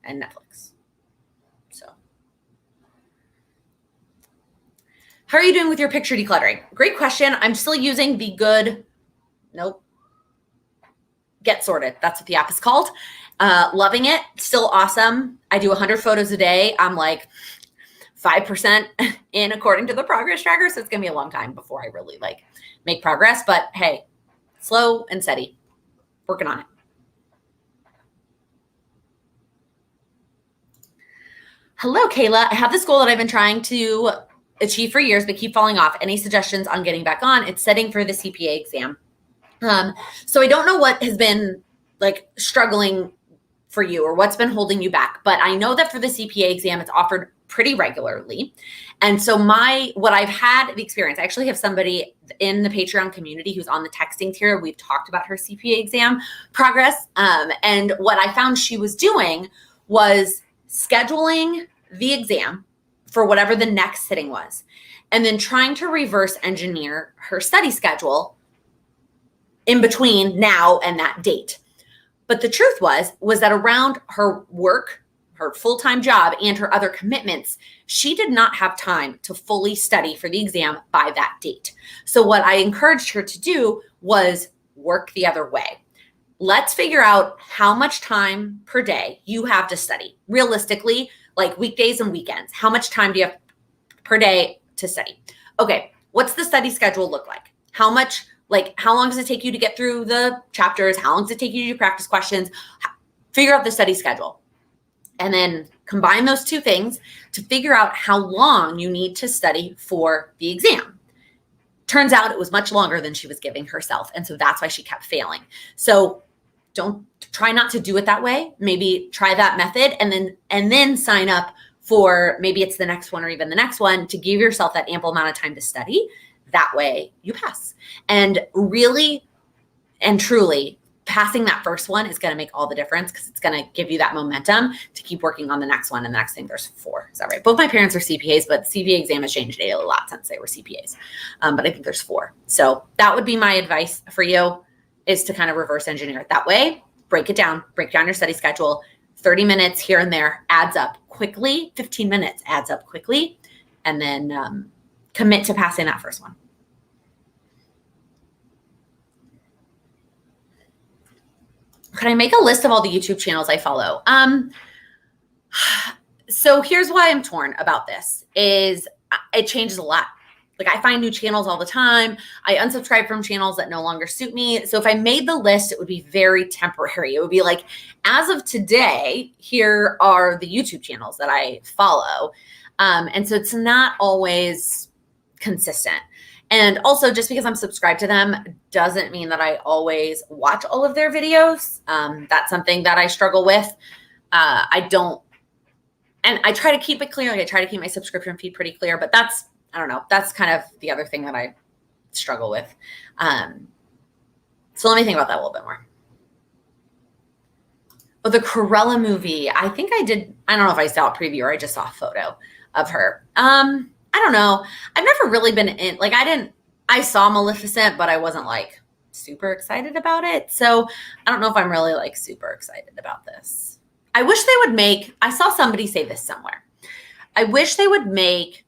and Netflix. So how are you doing with your picture decluttering? Great question. I'm still using the Get Sorted. That's what the app is called. Loving it. Still awesome. I do 100 photos a day. I'm like 5% in according to the progress tracker. So it's going to be a long time before I really like make progress, but hey, slow and steady, working on it. Hello, Kayla. I have this goal that I've been trying to achieve for years, but keep falling off. Any suggestions on getting back on? It's setting for the CPA exam. So I don't know what has been like struggling for you or what's been holding you back, but I know that for the CPA exam, it's offered pretty regularly. And so what I've had the experience, I actually have somebody in the Patreon community who's on the texting tier. We've talked about her CPA exam progress. And what I found she was doing was scheduling the exam for whatever the next sitting was, and then trying to reverse engineer her study schedule in between now and that date. But the truth was that around her work, her full-time job, and her other commitments, she did not have time to fully study for the exam by that date. So what I encouraged her to do was work the other way. Let's figure out how much time per day you have to study. Realistically, like weekdays and weekends, how much time do you have per day to study? Okay, what's the study schedule look like? How long does it take you to get through the chapters? How long does it take you to do practice questions? Figure out the study schedule. And then combine those two things to figure out how long you need to study for the exam. Turns out it was much longer than she was giving herself. And so that's why she kept failing. So try not to do it that way. Maybe try that method and then sign up for maybe it's the next one or even the next one to give yourself that ample amount of time to study. That way you pass. And really and truly, passing that first one is going to make all the difference because it's going to give you that momentum to keep working on the next one. And the next thing, there's 4. Is that right? Both my parents are CPAs, but the CPA exam has changed a lot since they were CPAs. But I think there's 4. So that would be my advice for you, is to kind of reverse engineer it that way. Break down your study schedule. 30 minutes here and there adds up quickly. 15 minutes adds up quickly. And then commit to passing that first one. Could I make a list of all the YouTube channels I follow? So here's why I'm torn about this, is it changes a lot. Like, I find new channels all the time. I unsubscribe from channels that no longer suit me. So if I made the list, it would be very temporary. It would be like, as of today, here are the YouTube channels that I follow. And so it's not always consistent. And also, just because I'm subscribed to them doesn't mean that I always watch all of their videos. That's something that I struggle with. I don't, and I try to keep it clear. Like I try to keep my subscription feed pretty clear, but that's, I don't know, that's kind of the other thing that I struggle with. So let me think about that a little bit more. Oh, the Cruella movie. I think I did. I don't know if I saw a preview or I just saw a photo of her. I don't know. I've never really been in, like, I saw Maleficent, but I wasn't like super excited about it. So I don't know if I'm really like super excited about this. I wish they would I saw somebody say this somewhere. I wish they would make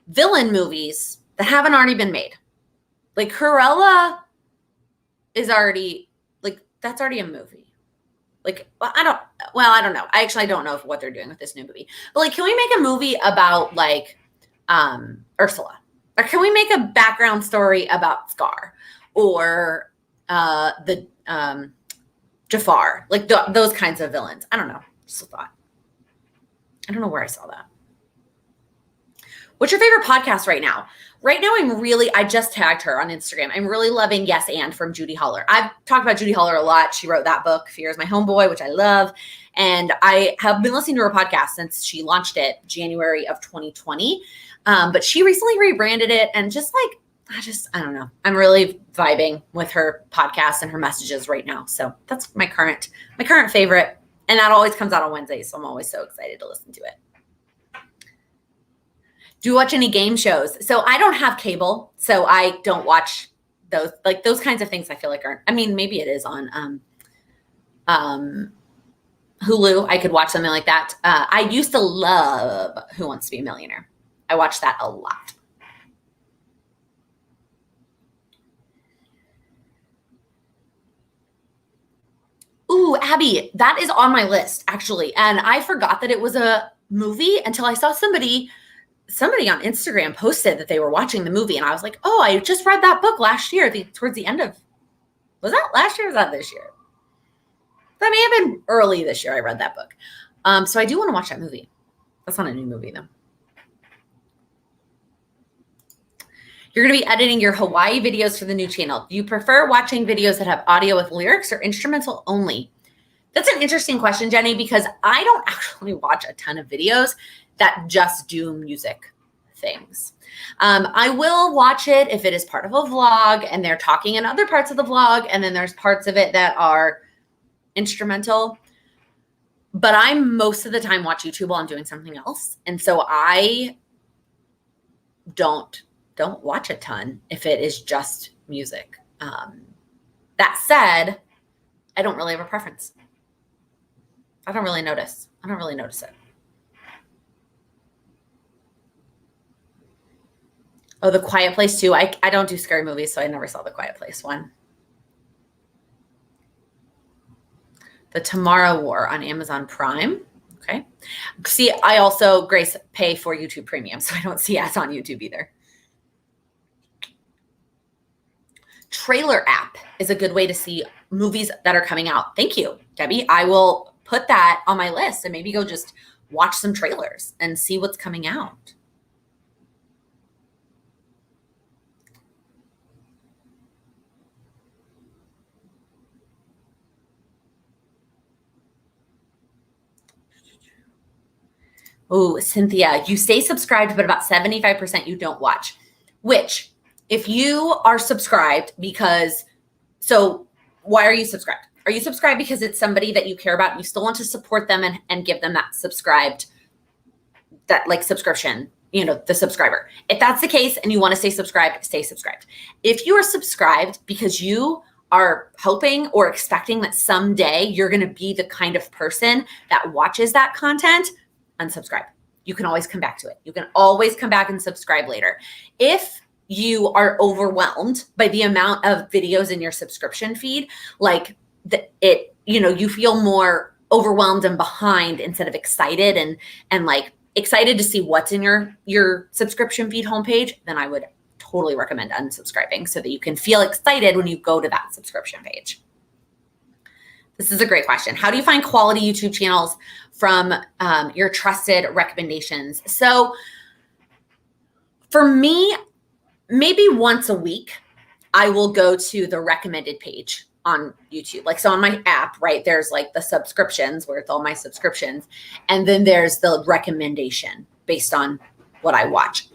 villain movies that haven't already been made. Like Cruella is already, like, that's already a movie. Like, I don't know. I actually don't know what they're doing with this new movie. But like, can we make a movie about like Ursula? Or can we make a background story about Scar or the Jafar? Like those kinds of villains. I don't know. Just a thought. I don't know where I saw that. What's your favorite podcast right now? Right now, I just tagged her on Instagram. I'm really loving Yes and from Judy Holler. I've talked about Judy Holler a lot. She wrote that book, Fear is My Homeboy, which I love. And I have been listening to her podcast since she launched it January of 2020. But she recently rebranded it and just like, I don't know. I'm really vibing with her podcast and her messages right now. So that's my current favorite. And that always comes out on Wednesdays. So I'm always so excited to listen to it. Do you watch any game shows? So I don't have cable, so I don't watch those. Like those kinds of things I feel like aren't, I mean, maybe it is on Hulu. I could watch something like that. I used to love Who Wants to Be a Millionaire. I watched that a lot. Ooh, Abby, that is on my list, actually. And I forgot that it was a movie until I saw somebody on Instagram posted that they were watching the movie. And I was like, oh, I just read that book last year, towards the end of, was that last year or was that this year? That may have been early this year I read that book. So I do want to watch that movie. That's not a new movie, though. You're going to be editing your Hawaii videos for the new channel. Do you prefer watching videos that have audio with lyrics or instrumental only? That's an interesting question, Jenny, because I don't actually watch a ton of videos that just do music things. I will watch it if it is part of a vlog and they're talking in other parts of the vlog, and then there's parts of it that are instrumental. But I most of the time watch YouTube while I'm doing something else. And so I don't watch a ton if it is just music. That said, I don't really have a preference. I don't really notice it. Oh, The Quiet Place too. I don't do scary movies, so I never saw The Quiet Place one. The Tomorrow War on Amazon Prime. Okay. See, I also, Grace, pay for YouTube Premium, so I don't see ads on YouTube either. Trailer app is a good way to see movies that are coming out. Thank you, Debbie. I will put that on my list and maybe go just watch some trailers and see what's coming out. Oh, Cynthia, you stay subscribed, but about 75% you don't watch. Which, if you are subscribed so why are you subscribed? Are you subscribed because it's somebody that you care about and you still want to support them and give them that subscription, the subscriber? If that's the case and you want to stay subscribed, stay subscribed. If you are subscribed because you are hoping or expecting that someday you're going to be the kind of person that watches that content, unsubscribe. You can always come back to it. You can always come back and subscribe later. If you are overwhelmed by the amount of videos in your subscription feed, you feel more overwhelmed and behind instead of excited and like excited to see what's in your subscription feed homepage, then I would totally recommend unsubscribing so that you can feel excited when you go to that subscription page. This is a great question. How do you find quality YouTube channels from your trusted recommendations? So for me, maybe once a week, I will go to the recommended page on YouTube. Like, so on my app, right, there's like the subscriptions where it's all my subscriptions. And then there's the recommendation based on what I watch.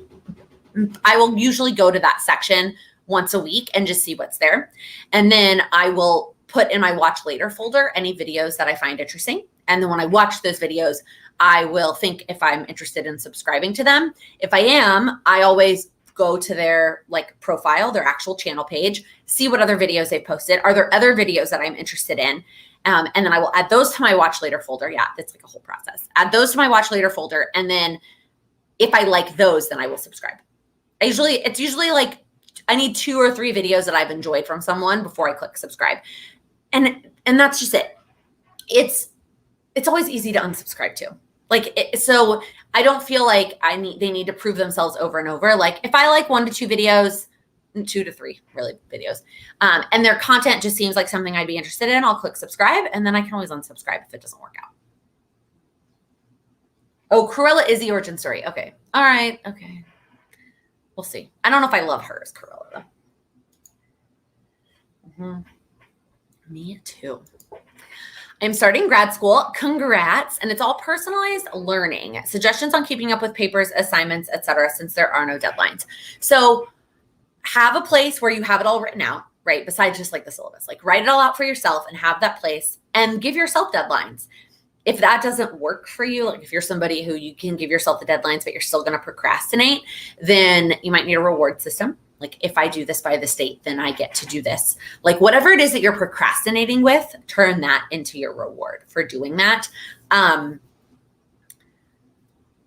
I will usually go to that section once a week and just see what's there. And then I will put in my watch later folder any videos that I find interesting. And then when I watch those videos, I will think if I'm interested in subscribing to them. If I am, I always go to their like profile, their actual channel page, see what other videos they posted. Are there other videos that I'm interested in? And then I will add those to my watch later folder. Yeah, it's like a whole process. Add those to my watch later folder. And then if I like those, then I will subscribe. It's usually like I need 2 or 3 videos that I've enjoyed from someone before I click subscribe. And that's just it. It's always easy to unsubscribe to. So I don't feel like they need to prove themselves over and over. Like if I like 1 to 2 videos, 2 to 3 really videos, and their content just seems like something I'd be interested in, I'll click subscribe, and then I can always unsubscribe if it doesn't work out. Oh, Cruella is the origin story. Okay. All right. Okay. We'll see. I don't know if I love her as Cruella though. Me too. I'm starting grad school. Congrats. And it's all personalized learning. Suggestions on keeping up with papers, assignments, etc., since there are no deadlines. So have a place where you have it all written out, right? Besides just like the syllabus, like write it all out for yourself and have that place and give yourself deadlines. If that doesn't work for you, like if you're somebody who you can give yourself the deadlines, but you're still going to procrastinate, then you might need a reward system. Like if I do this by the date, then I get to do this. Like whatever it is that you're procrastinating with, turn that into your reward for doing that. I'm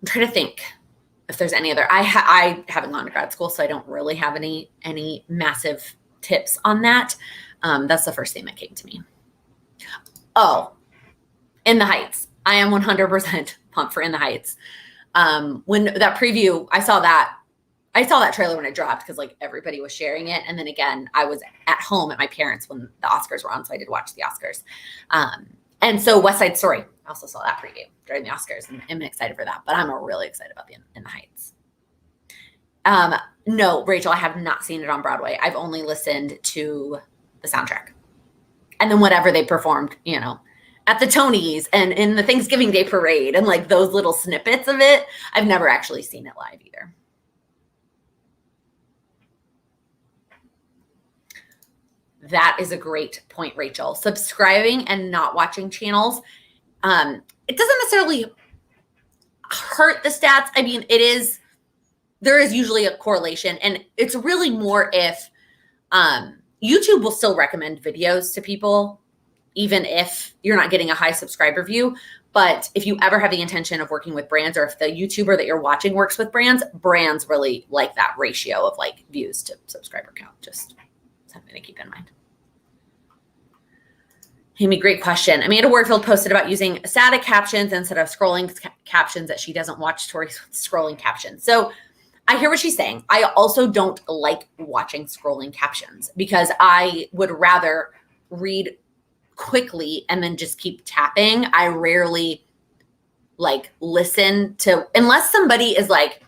trying to think if there's any other. I haven't gone to grad school, so I don't really have any massive tips on that. That's the first thing that came to me. Oh, In the Heights. I am 100% pumped for In the Heights. When that preview, I saw that trailer when it dropped because like everybody was sharing it. And then again, I was at home at my parents' when the Oscars were on, so I did watch the Oscars. And so West Side Story, I also saw that preview during the Oscars, and I'm excited for that. But I'm really excited about the In the Heights. No, Rachel, I have not seen it on Broadway. I've only listened to the soundtrack, and then whatever they performed, at the Tonys and in the Thanksgiving Day parade, and like those little snippets of it. I've never actually seen it live either. That is a great point, Rachel. Subscribing and not watching channels, it doesn't necessarily hurt the stats. I mean, there is usually a correlation, and it's really more if YouTube will still recommend videos to people, even if you're not getting a high subscriber view. But if you ever have the intention of working with brands, or if the YouTuber that you're watching works with brands really like that ratio of like views to subscriber count. Just something to keep in mind. Amy, great question. Amanda Warfield posted about using static captions instead of scrolling captions, that she doesn't watch stories with scrolling captions. So I hear what she's saying. I also don't like watching scrolling captions because I would rather read quickly and then just keep tapping. I rarely like listen to, unless somebody is like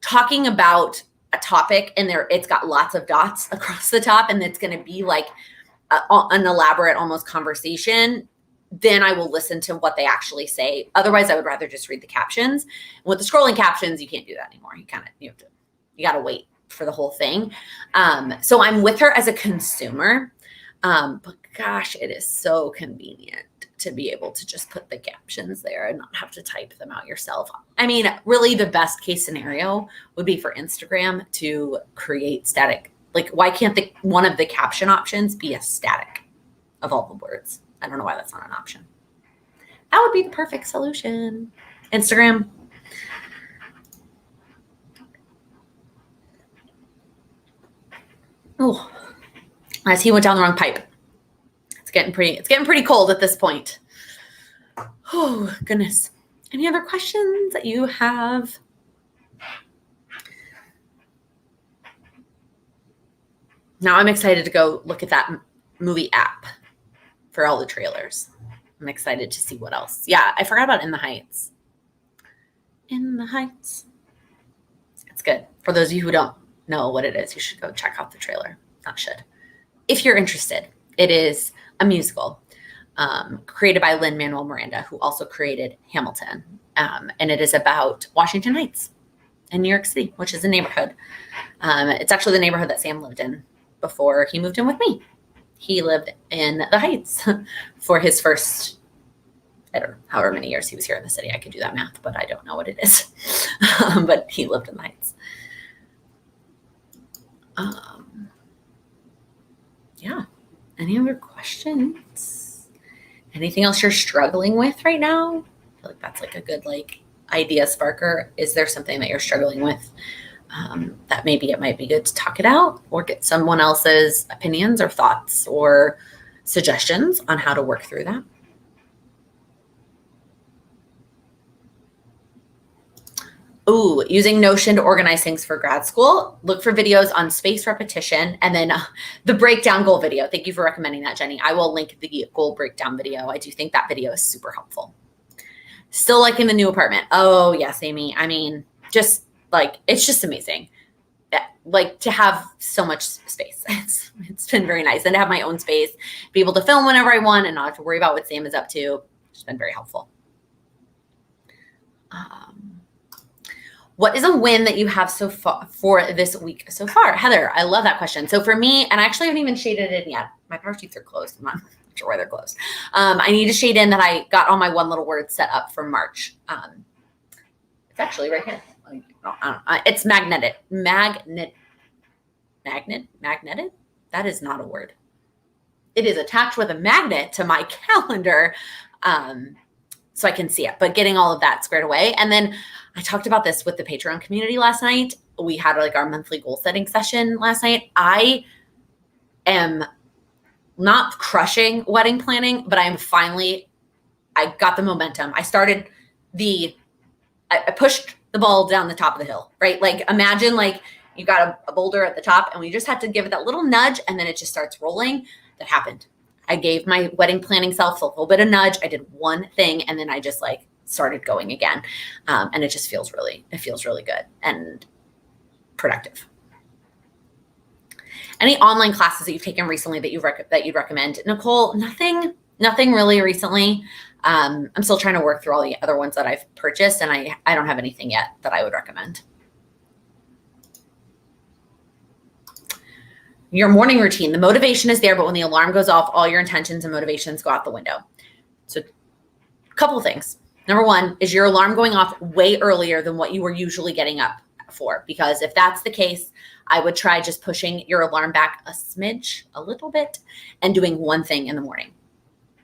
talking about a topic and it's got lots of dots across the top and it's going to be like an elaborate almost conversation, then I will listen to what they actually say. Otherwise, I would rather just read the captions. And with the scrolling captions, you can't do that anymore. You got to wait for the whole thing. So I'm with her as a consumer. But gosh, it is so convenient to be able to just put the captions there and not have to type them out yourself. I mean, really the best case scenario would be for Instagram to create static. Like, why can't one of the caption options be a static of all the words? I don't know why that's not an option. That would be the perfect solution. Instagram. Oh, as he went down the wrong pipe. It's getting pretty cold at this point. Oh, goodness. Any other questions that you have? Now I'm excited to go look at that movie app for all the trailers. I'm excited to see what else. Yeah, I forgot about In the Heights. In the Heights. It's good. For those of you who don't know what it is, you should go check out the trailer. Not should. If you're interested, it is a musical created by Lin-Manuel Miranda, who also created Hamilton. And it is about Washington Heights in New York City, which is a neighborhood. It's actually the neighborhood that Sam lived in before he moved in with me. He lived in the Heights for his first, I don't know, however many years he was here in the city. I could do that math, but I don't know what it is. But he lived in the Heights. Yeah. Any other questions? Anything else you're struggling with right now? I feel like that's like a good idea sparker. Is there something that you're struggling with that maybe it might be good to talk it out or get someone else's opinions or thoughts or suggestions on how to work through that? Ooh, using Notion to organize things for grad school. Look for videos on space repetition and then the breakdown goal video. Thank you for recommending that, Jenny. I will link the goal breakdown video. I do think that video is super helpful. Still liking the new apartment. Oh, yes, Amy. I mean, just it's just amazing. To have so much space. It's been very nice. And to have my own space, be able to film whenever I want and not have to worry about what Sam is up to. It's been very helpful. What is a win that you have so far for this week so far? Heather, I love that question. So for me, and I actually haven't even shaded it in yet. My power sheets are closed. I'm not sure why they're closed. I need to shade in that I got all my one little word set up for March. It's actually right here. It's magnetic. Magneted? That is not a word. It is attached with a magnet to my calendar so I can see it. But getting all of that squared away. And then I talked about this with the Patreon community last night. We had our monthly goal setting session last night. I am not crushing wedding planning, but I got the momentum. I pushed the ball down the top of the hill, right? Imagine you got a boulder at the top and we just had to give it that little nudge and then it just starts rolling. That happened. I gave my wedding planning self a little bit of nudge. I did one thing and then I just started going again. And it just feels really good and productive. Any online classes that you've taken recently that you'd recommend? Nicole, nothing really recently. I'm still trying to work through all the other ones that I've purchased and I don't have anything yet that I would recommend. Your morning routine, the motivation is there, but when the alarm goes off, all your intentions and motivations go out the window. So a couple of things. Number one, is your alarm going off way earlier than what you were usually getting up for? Because if that's the case, I would try just pushing your alarm back a little bit, and doing one thing in the morning.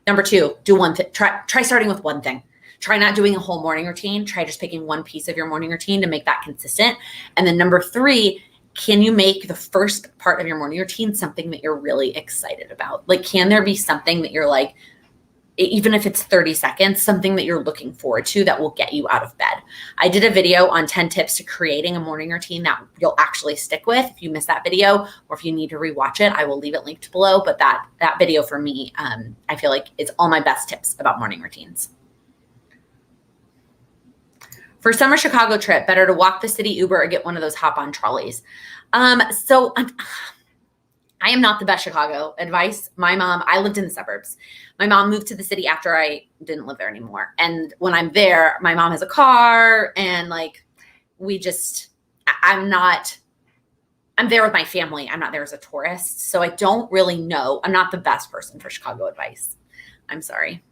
Number two, do one thing. Try starting with one thing. Try not doing a whole morning routine. Try just picking one piece of your morning routine to make that consistent. And then number three, can you make the first part of your morning routine something that you're really excited about? Can there be something that you're even if it's 30 seconds, something that you're looking forward to that will get you out of bed? I did a video on 10 tips to creating a morning routine that you'll actually stick with. If you missed that video or if you need to rewatch it, I will leave it linked below. But that video for me, I feel like it's all my best tips about morning routines. For summer Chicago trip, better to walk the city Uber or get one of those hop-on trolleys. So I am not the best Chicago advice. I lived in the suburbs. My mom moved to the city after I didn't live there anymore. And when I'm there, my mom has a car and I'm there with my family. I'm not there as a tourist. So I don't really know. I'm not the best person for Chicago advice. I'm sorry.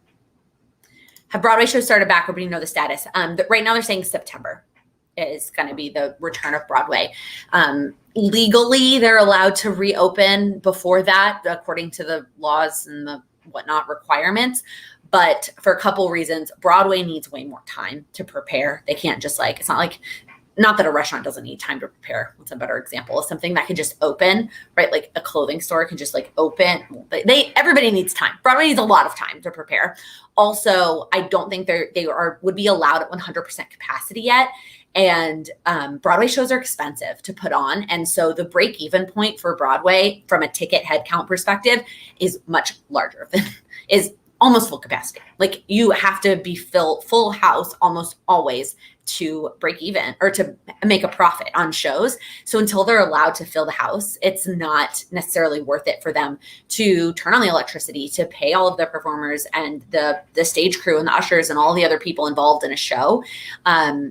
Have Broadway shows started back, or do you know the status? Right now they're saying September is going to be the return of Broadway. Legally, they're allowed to reopen before that, according to the laws and the whatnot requirements. But for a couple reasons, Broadway needs way more time to prepare. They can't just it's not that a restaurant doesn't need time to prepare. What's a better example of something that could just open, right? Like a clothing store can just open. Everybody needs time. Broadway needs a lot of time to prepare. Also, I don't think they would be allowed at 100% capacity yet. And Broadway shows are expensive to put on. And so the break-even point for Broadway from a ticket head count perspective is much larger than is almost full capacity. Like you have to be full house almost always to break even or to make a profit on shows. So until they're allowed to fill the house, it's not necessarily worth it for them to turn on the electricity, to pay all of the performers and the stage crew and the ushers and all the other people involved in a show.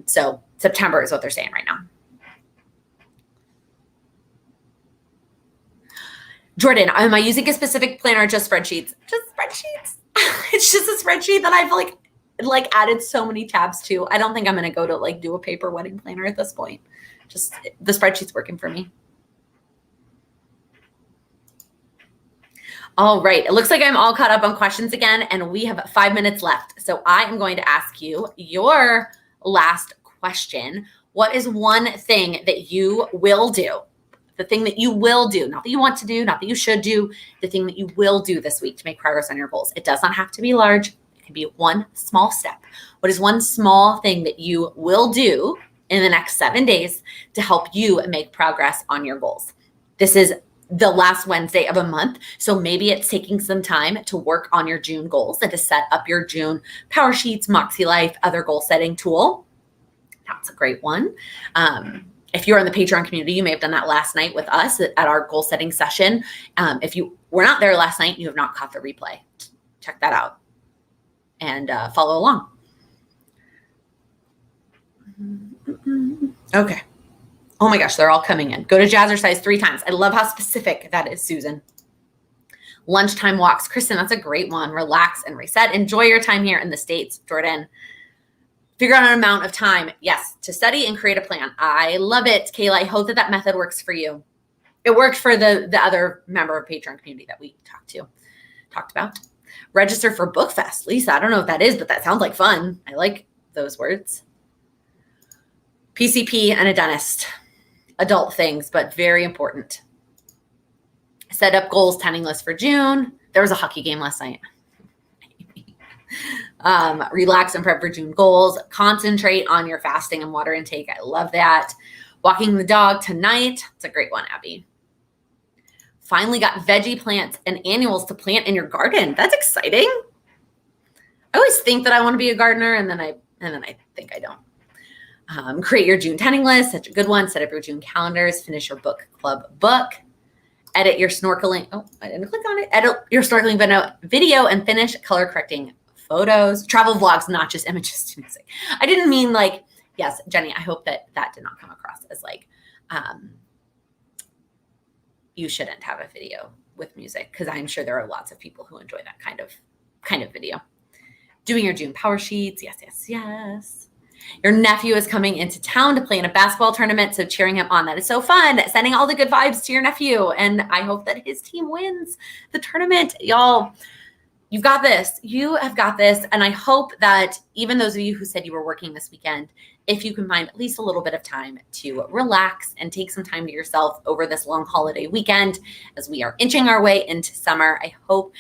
So September is what they're saying right now. Jordan, am I using a specific planner or just spreadsheets? Just spreadsheets. It's just a spreadsheet that I've like added so many tabs to. I don't think I'm going to go to like do a paper wedding planner at this point. Just the spreadsheet's working for me. All right. It looks like I'm all caught up on questions again, and we have 5 minutes left. So I am going to ask you your last question. What is one thing that you will do? The thing that you will do, not that you want to do, not that you should do, the thing that you will do this week to make progress on your goals. It does not have to be large. It can be one small step. What is one small thing that you will do in the next 7 days to help you make progress on your goals? This is the last Wednesday of a month. So maybe it's taking some time to work on your June goals and to set up your June Power Sheets, Moxie Life, other goal setting tool. That's a great one. If you're in the Patreon community, you may have done that last night with us at our goal setting session. If you were not there last night, you have not caught the replay. Check that out and follow along. Okay. Oh my gosh, they're all coming in. Go to Jazzercise 3 times. I love how specific that is, Susan. Lunchtime walks. Kristen, that's a great one. Relax and reset. Enjoy your time here in the States, Jordan. Figure out an amount of time, yes, to study and create a plan. I love it, Kayla. I hope that method works for you. It worked for the other member of Patreon community that we talked about. Register for BookFest. Lisa, I don't know what that is, but that sounds like fun. I like those words. PCP and a dentist. Adult things, but very important. Set up goals, tending list for June. There was a hockey game last night. Relax and prep for June goals. Concentrate on your fasting and water intake. I love that. Walking the dog tonight. It's a great one, Abby. Finally got veggie plants and annuals to plant in your garden. That's exciting. I always think that I want to be a gardener, and then I think I don't. Create your June tending list. Such a good one. Set up your June calendars. Finish your book club book. Edit your snorkeling. Oh, I didn't click on it. Edit your snorkeling video and finish color correcting photos. Travel vlogs, not just images to music. I didn't mean like, yes, Jenny, I hope that did not come across as like, you shouldn't have a video with music, because I'm sure there are lots of people who enjoy that kind of video. Doing your June Power Sheets. Yes, yes, yes. Your nephew is coming into town to play in a basketball tournament, so cheering him on. That is so fun. Sending all the good vibes to your nephew, and I hope that his team wins the tournament. Y'all, you've got this. You have got this, and I hope that even those of you who said you were working this weekend, if you can find at least a little bit of time to relax and take some time to yourself over this long holiday weekend as we are inching our way into summer. I hope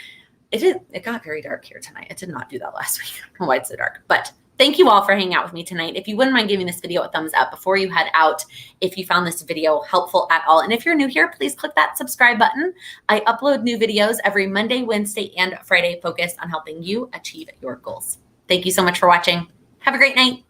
it got very dark here tonight. It did not do that last week. I don't know why it's so dark, but thank you all for hanging out with me tonight. If you wouldn't mind giving this video a thumbs up before you head out, if you found this video helpful at all. And if you're new here, please click that subscribe button. I upload new videos every Monday, Wednesday, and Friday focused on helping you achieve your goals. Thank you so much for watching. Have a great night.